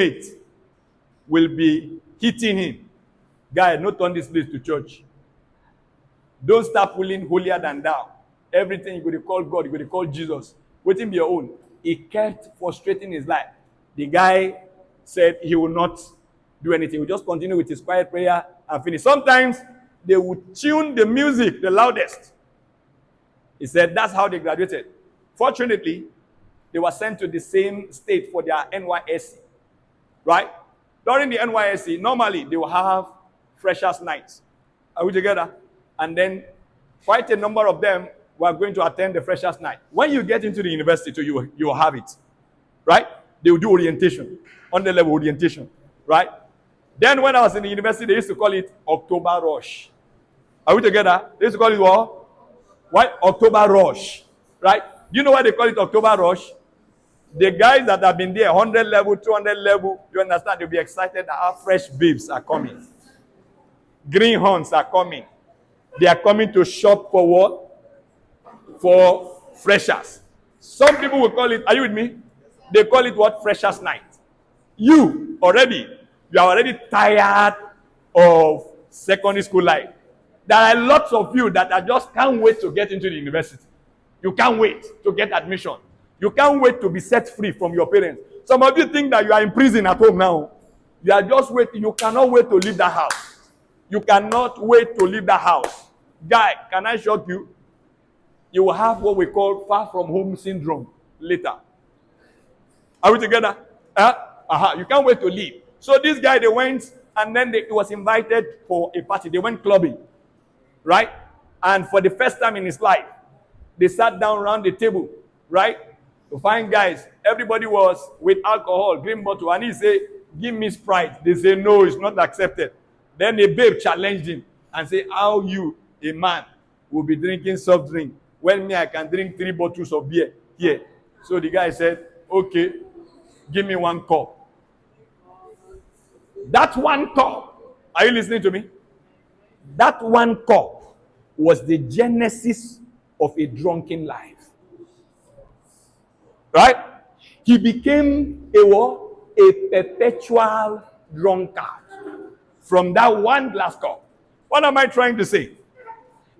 mate will be hitting him. Guy, no turn this place to church. Don't start pulling holier than thou. Everything you go to call God, you go to call Jesus. Waiting be your own. He kept frustrating his life. The guy said he will not do anything. He will just continue with his quiet prayer and finish. Sometimes they would tune the music the loudest. He said that's how they graduated. Fortunately, they were sent to the same state for their NYSC. Right? During the NYSC, normally they will have freshers' nights. Are we together? And then quite a number of them were going to attend the freshers' night. When you get into the university, too, you will have it. Right? They will do orientation, on-the-level orientation. Right? Then when I was in the university, they used to call it October Rush. Are we together? They used to call it what? Why? October Rush. Right? Do you know why they call it October Rush? The guys that have been there, 100 level, 200 level, you understand, they'll be excited that our fresh babes are coming. Greenhorns are coming. They are coming to shop for what? For freshers. Some people will call it, are you with me? They call it what? Freshers night. You are already tired of secondary school life. There are lots of you that are just can't wait to get into the university. You can't wait to get admission. You can't wait to be set free from your parents. Some of you think that you are in prison at home now. You are just waiting. You cannot wait to leave that house. You cannot wait to leave that house. Guy, can I shock you? You will have what we call far from home syndrome later. Are we together? You can't wait to leave. So this guy, they went, and then he was invited for a party. They went clubbing. Right? And for the first time in his life, they sat down around the table. Right? To find guys. Everybody was with alcohol, green bottle. And he said, give me Sprite. They say, no, it's not accepted. Then the babe challenged him and said, how you, a man, will be drinking soft drink when me, I can drink 3 bottles of beer here. So the guy said, okay, give me 1 cup. That 1 cup, are you listening to me? That 1 cup was the genesis of a drunken life. Right? He became a what? A perpetual drunkard from that 1 glass cup. What am I trying to say?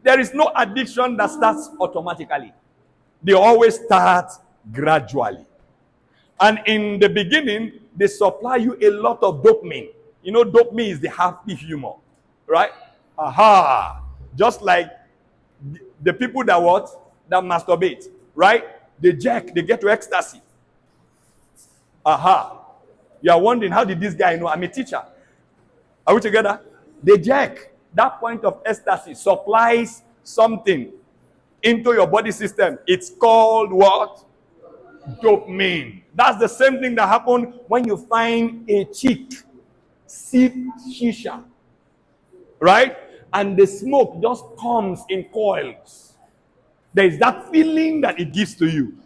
There is no addiction that starts automatically. They always start gradually. And in the beginning, they supply you a lot of dopamine. You know, dopamine is the happy humor. Right? Just like the people that what? That masturbate. Right? They jerk, they get to ecstasy. You are wondering, how did this guy know? I'm a teacher. Are we together? They jerk. That point of ecstasy supplies something into your body system. It's called what? Dopamine. That's the same thing that happened when you find a chick sip shisha. Right? And the smoke just comes in coils. There is that feeling that it gives to you.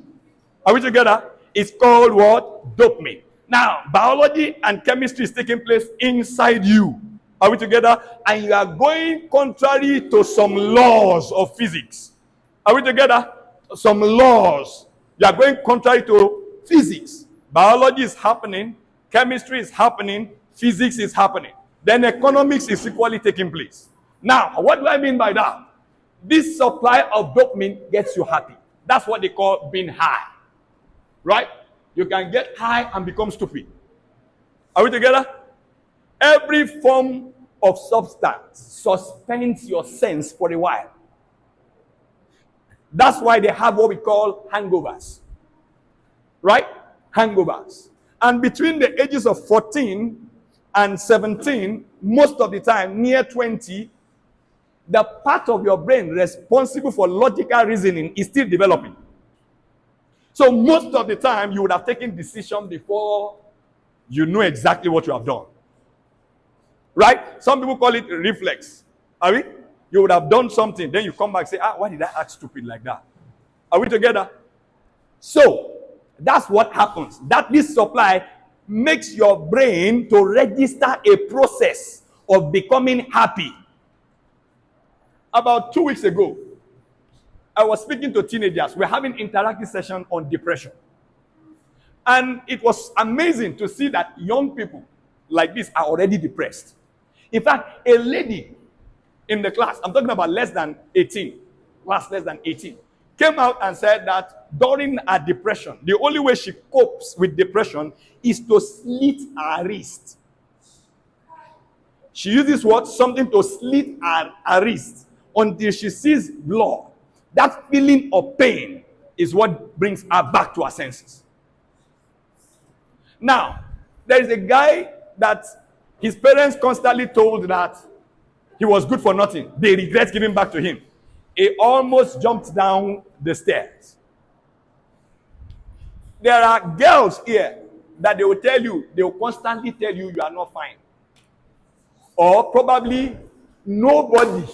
Are we together? It's called what? Dopamine. Now, biology and chemistry is taking place inside you. Are we together? And you are going contrary to some laws of physics. Are we together? Some laws. You are going contrary to physics. Biology is happening. Chemistry is happening. Physics is happening. Then economics is equally taking place. Now, what do I mean by that? This supply of dopamine gets you happy. That's what they call being high. Right? You can get high and become stupid. Are we together? Every form of substance suspends your sense for a while. That's why they have what we call hangovers. Right? Hangovers. And between the ages of 14 and 17, most of the time, near 20, the part of your brain responsible for logical reasoning is still developing. So most of the time, you would have taken decision before you know exactly what you have done. Right? Some people call it reflex. Are we? You would have done something, then you come back and say, why did I act stupid like that? Are we together? So, that's what happens. That this supply makes your brain to register a process of becoming happy. About 2 weeks ago, I was speaking to teenagers. We're having interactive session on depression. And it was amazing to see that young people like this are already depressed. In fact, a lady in the class, I'm talking about less than 18, class less than 18, came out and said that during her depression, the only way she copes with depression is to slit her wrist. She uses what? Something to slit her wrist until she sees blood. That feeling of pain is what brings her back to her senses. Now, there is a guy that his parents constantly told that he was good for nothing. They regret giving back to him. He almost jumped down the stairs. There are girls here that they will constantly tell you are not fine. Or probably nobody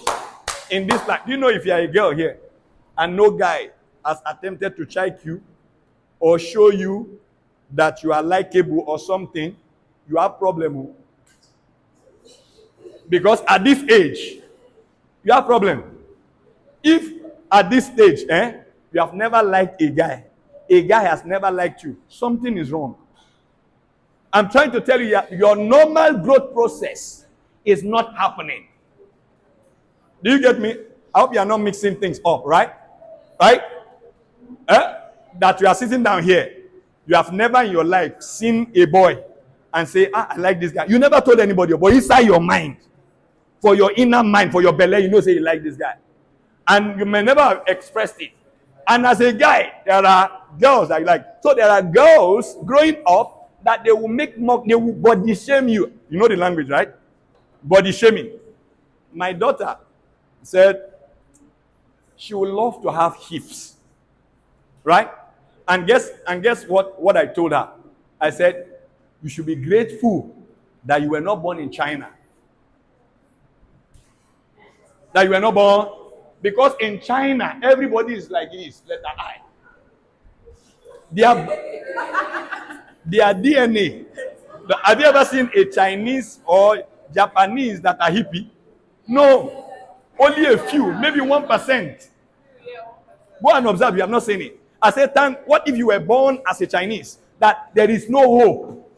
in this life. Do you know if you are a girl here and no guy has attempted to check you or show you that you are likable or something, you have problem. Because at this age, you have problem. If at this stage, you have never liked a guy has never liked you, something is wrong. I'm trying to tell you that your normal growth process is not happening. Do you get me? I hope you are not mixing things up, right? Right? That you are sitting down here. You have never in your life seen a boy and say, I like this guy. You never told anybody, but inside your mind, for your inner mind, for your belly, you know, say you like this guy. And you may never have expressed it. And as a guy, there are girls that you like. So there are girls growing up that they will make mock, they will body shame you. You know the language, right? Body shaming. My daughter said she would love to have hips. Right? And guess what I told her? I said, you should be grateful that you were not born in China. That you were not born. Because in China, everybody is like this, letter I. Their DNA. Have you ever seen a Chinese or Japanese that are hippie? No. Only a few, maybe 1%. Go and observe, you have not seen it. I said, what if you were born as a Chinese? That there is no hope.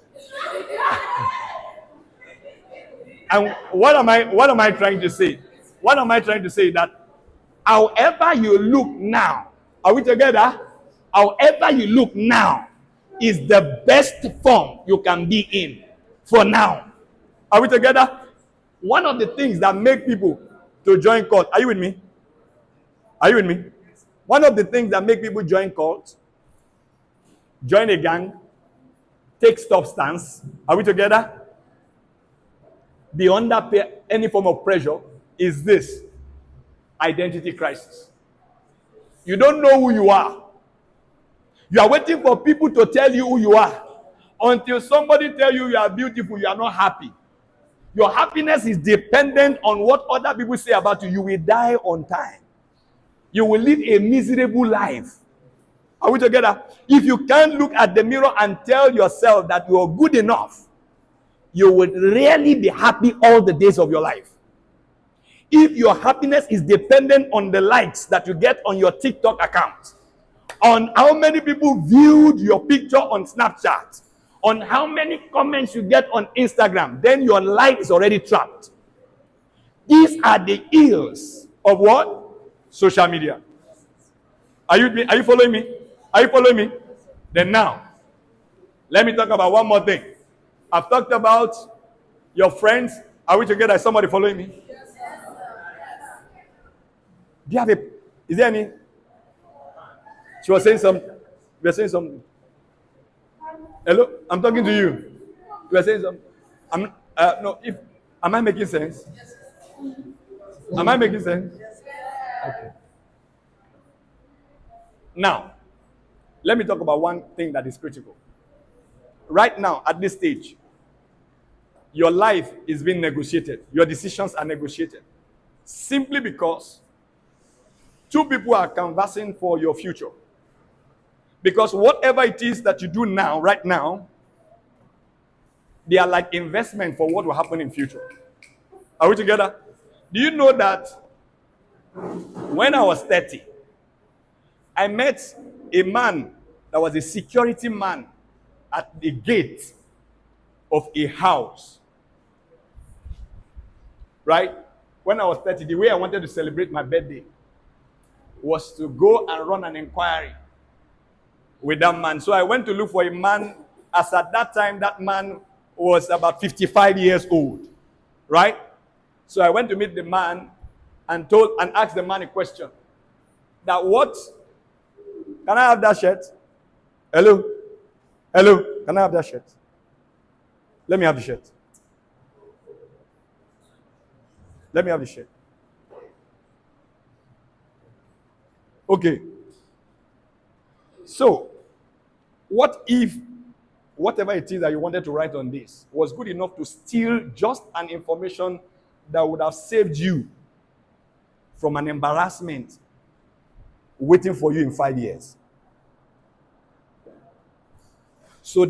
And what am I trying to say? What am I trying to say? That however you look now, are we together? However you look now is the best form you can be in for now. Are we together? One of the things that make people to join cult, are you with me? Are you with me? One of the things that make people join cult, join a gang, take substance, are we together? Be under any form of pressure is this: identity crisis. You don't know who you are. You are waiting for people to tell you who you are. Until somebody tell you are beautiful, you are not happy. Your happiness is dependent on what other people say about you. You will die on time. You will live a miserable life. Are we together? If you can't look at the mirror and tell yourself that you are good enough, you will really be happy all the days of your life. If your happiness is dependent on the likes that you get on your TikTok account, on how many people viewed your picture on Snapchat, on how many comments you get on Instagram, then your life is already trapped. These are the ills of what? Social media. Are you following me? Are you following me? Then now, let me talk about one more thing. I've talked about your friends. Are we together? Is somebody following me? Do you have is there any? She was saying something. You were saying something. Hello? I'm talking to you. You were saying something. Am I making sense? Am I making sense? Okay. Now, let me talk about one thing that is critical. Right now, at this stage, your life is being negotiated. Your decisions are negotiated. Simply because two people are conversing for your future. Because whatever it is that you do now, right now, they are like investment for what will happen in future. Are we together? Do you know that when I was 30, I met a man that was a security man at the gate of a house. Right? When I was 30, the way I wanted to celebrate my birthday was to go and run an inquiry with that man. So I went to look for a man, as at that time, that man was about 55 years old. Right? So I went to meet the man and asked the man a question. That what? Can I have that shirt? Hello? Hello? Can I have that shirt? Let me have the shirt. Let me have the shirt. Okay. So, what if whatever it is that you wanted to write on this was good enough to steal just an information that would have saved you from an embarrassment waiting for you in 5 years? So